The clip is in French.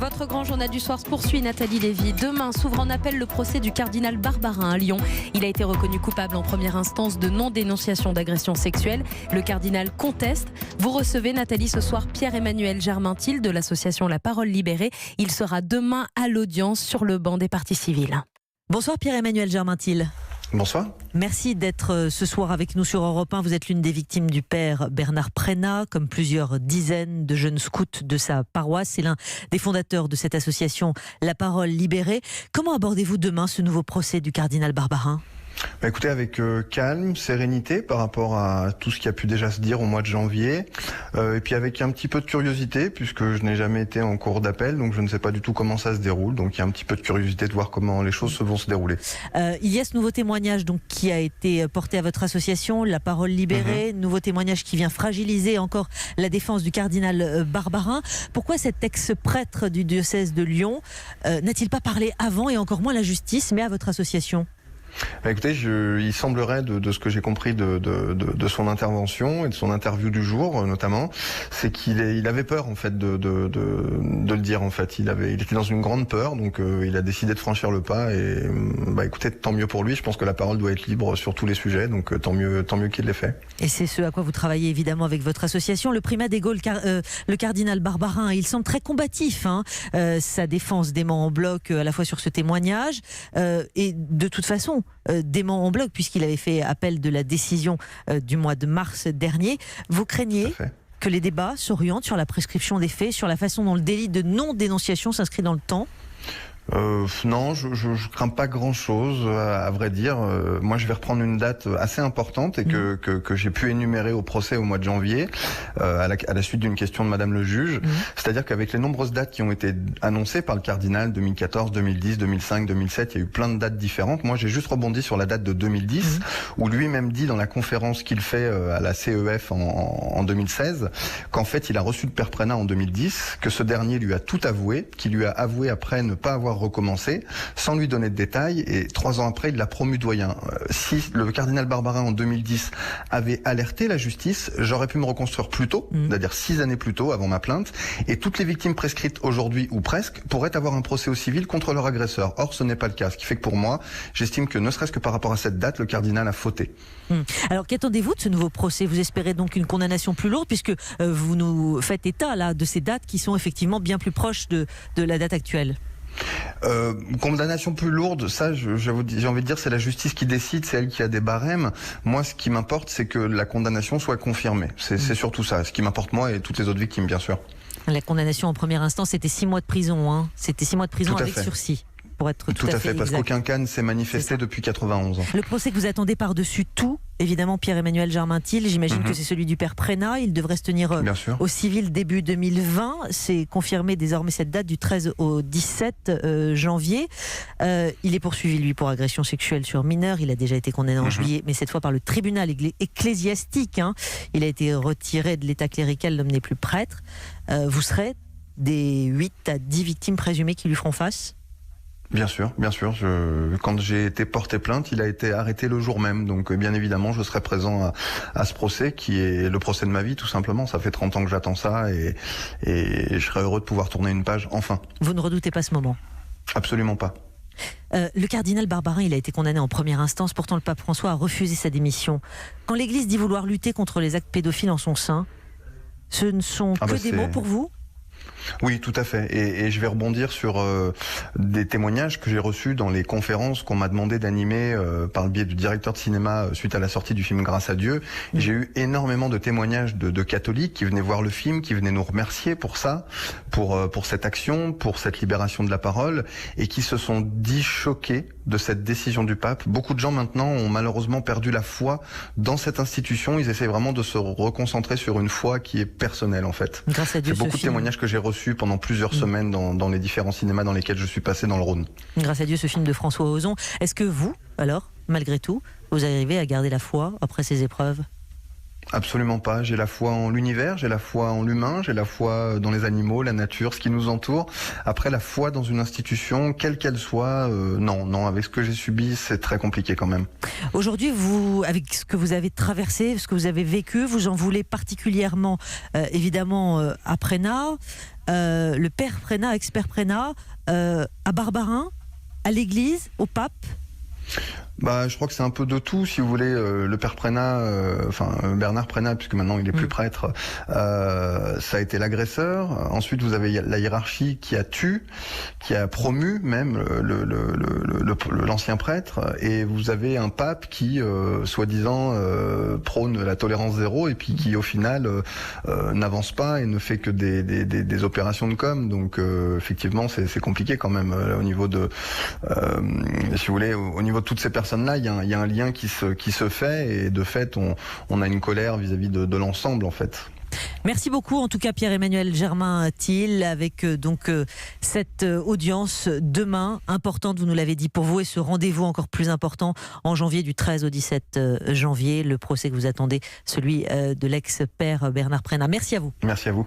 Votre grand journal du soir se poursuit, Nathalie Lévy. Demain s'ouvre en appel le procès du cardinal Barbarin à Lyon. Il a été reconnu coupable en première instance de non-dénonciation d'agression sexuelle. Le cardinal conteste. Vous recevez, Nathalie, ce soir Pierre-Emmanuel Germain-Til de l'association La Parole Libérée. Il sera demain à l'audience sur le banc des parties civiles. Bonsoir Pierre-Emmanuel Germain-Til. Bonsoir. Merci d'être ce soir avec nous sur Europe 1. Vous êtes l'une des victimes du père Bernard Prénat, comme plusieurs dizaines de jeunes scouts de sa paroisse. C'est l'un des fondateurs de cette association La Parole Libérée. Comment abordez-vous demain ce nouveau procès du cardinal Barbarin ? Écoutez, avec calme, sérénité par rapport à tout ce qui a pu déjà se dire au mois de janvier, et puis avec un petit peu de curiosité, puisque je n'ai jamais été en cours d'appel, donc je ne sais pas du tout comment ça se déroule, donc il y a un petit peu de curiosité de voir comment les choses vont se dérouler. Il y a ce nouveau témoignage donc, qui a été porté à votre association, La Parole Libérée, nouveau témoignage qui vient fragiliser encore la défense du cardinal Barbarin. Pourquoi cet ex-prêtre du diocèse de Lyon n'a-t-il pas parlé avant, et encore moins la justice, mais à votre association ? Écoutez, il semblerait de ce que j'ai compris de son intervention et de son interview du jour notamment, c'est qu'il avait peur en fait de le dire en fait. Il était dans une grande peur, donc il a décidé de franchir le pas et écoutez, tant mieux pour lui. Je pense que la parole doit être libre sur tous les sujets, donc tant mieux qu'il l'ait fait. Et c'est ce à quoi vous travaillez évidemment avec votre association. Le primat des Gaules, le cardinal Barbarin, il semble très combatif. Sa défense dément en bloc à la fois sur ce témoignage et de toute façon dément en bloc puisqu'il avait fait appel de la décision du mois de mars dernier. Vous craignez que les débats s'orientent sur la prescription des faits, sur la façon dont le délit de non-dénonciation s'inscrit dans le temps ? Non, je crains pas grand-chose, à vrai dire. Moi, je vais reprendre une date assez importante et que j'ai pu énumérer au procès au mois de janvier, à la suite d'une question de Madame le juge. C'est-à-dire qu'avec les nombreuses dates qui ont été annoncées par le cardinal, 2014, 2010, 2005, 2007, il y a eu plein de dates différentes. Moi, j'ai juste rebondi sur la date de 2010, où lui-même dit dans la conférence qu'il fait à la CEF en 2016, qu'en fait, il a reçu le père Prénat en 2010, que ce dernier lui a tout avoué, qu'il lui a avoué après ne pas avoir recommencé, sans lui donner de détails, et 3 ans après, il l'a promu doyen. Si le cardinal Barbarin en 2010 avait alerté la justice, j'aurais pu me reconstruire plus tôt, c'est-à-dire 6 années plus tôt, avant ma plainte, et toutes les victimes prescrites aujourd'hui, ou presque, pourraient avoir un procès au civil contre leur agresseur. Or, ce n'est pas le cas, ce qui fait que pour moi, j'estime que ne serait-ce que par rapport à cette date, le cardinal a fauté. Alors, qu'attendez-vous de ce nouveau procès ? Vous espérez donc une condamnation plus lourde, puisque vous nous faites état là, de ces dates qui sont effectivement bien plus proches de la date actuelle. Condamnation plus lourde, ça j'ai envie de dire c'est la justice qui décide, c'est elle qui a des barèmes. Moi ce qui m'importe c'est que la condamnation soit confirmée, c'est surtout ça, ce qui m'importe moi et toutes les autres victimes bien sûr. La condamnation en première instance c'était 6 mois de prison, c'était 6 mois de prison avec sursis. Pour être tout à fait parce qu'aucun cas ne s'est manifesté depuis 91 ans. Le procès que vous attendez par-dessus tout, évidemment Pierre-Emmanuel Germain-Til, j'imagine que c'est celui du père Prénat, il devrait se tenir au civil début 2020, c'est confirmé désormais cette date du 13 au 17 janvier. Il est poursuivi lui pour agression sexuelle sur mineur, il a déjà été condamné en juillet, mais cette fois par le tribunal ecclésiastique. Il a été retiré de l'état clérical, l'homme n'est plus prêtre. Vous serez des 8 à 10 victimes présumées qui lui feront face ? Bien sûr. Quand j'ai été porté plainte, il a été arrêté le jour même. Donc, bien évidemment, je serai présent à ce procès qui est le procès de ma vie, tout simplement. Ça fait 30 ans que j'attends ça et je serais heureux de pouvoir tourner une page, enfin. Vous ne redoutez pas ce moment ? Absolument pas. Le cardinal Barbarin, il a été condamné en première instance. Pourtant, le pape François a refusé sa démission. Quand l'Église dit vouloir lutter contre les actes pédophiles en son sein, ce ne sont que des mots pour vous ? Oui, tout à fait. Et je vais rebondir sur des témoignages que j'ai reçus dans les conférences qu'on m'a demandé d'animer par le biais du directeur de cinéma suite à la sortie du film Grâce à Dieu. J'ai eu énormément de témoignages de catholiques qui venaient voir le film, qui venaient nous remercier pour ça, pour cette action, pour cette libération de la parole, et qui se sont dit choqués de cette décision du pape. Beaucoup de gens maintenant ont malheureusement perdu la foi dans cette institution. Ils essaient vraiment de se reconcentrer sur une foi qui est personnelle en fait. Grâce à Dieu, c'est beaucoup de témoignages que j'ai reçus pendant plusieurs semaines dans les différents cinémas dans lesquels je suis passé dans le Rhône. Grâce à Dieu, ce film de François Ozon. Est-ce que vous, alors, malgré tout, vous arrivez à garder la foi après ces épreuves ? Absolument pas. J'ai la foi en l'univers, j'ai la foi en l'humain, j'ai la foi dans les animaux, la nature, ce qui nous entoure. Après, la foi dans une institution, quelle qu'elle soit, non. Avec ce que j'ai subi, c'est très compliqué quand même. Aujourd'hui, vous, avec ce que vous avez traversé, ce que vous avez vécu, vous en voulez particulièrement, évidemment, à Prénat, le père Prénat, ex-père Prénat, à Barbarin, à l'église, au pape. Je crois que c'est un peu de tout, si vous voulez. Le père Prénat, Bernard Prénat, puisque maintenant il est plus prêtre, ça a été l'agresseur. Ensuite, vous avez la hiérarchie qui a tué, qui a promu même l'ancien prêtre, et vous avez un pape qui, soi-disant, prône la tolérance zéro, et puis qui, au final, n'avance pas et ne fait que des opérations de com. Donc, effectivement, c'est compliqué quand même au niveau de, si vous voulez, au niveau de toutes ces personnes-là, il y a un lien qui se fait, et de fait, on a une colère vis-à-vis de l'ensemble, en fait. Merci beaucoup, en tout cas, Pierre-Emmanuel Germain-Thiel, avec cette audience demain importante, vous nous l'avez dit, pour vous, et ce rendez-vous encore plus important en janvier, du 13 au 17 janvier, le procès que vous attendez, celui de l'ex-père Bernard Prénat. Merci à vous. Merci à vous.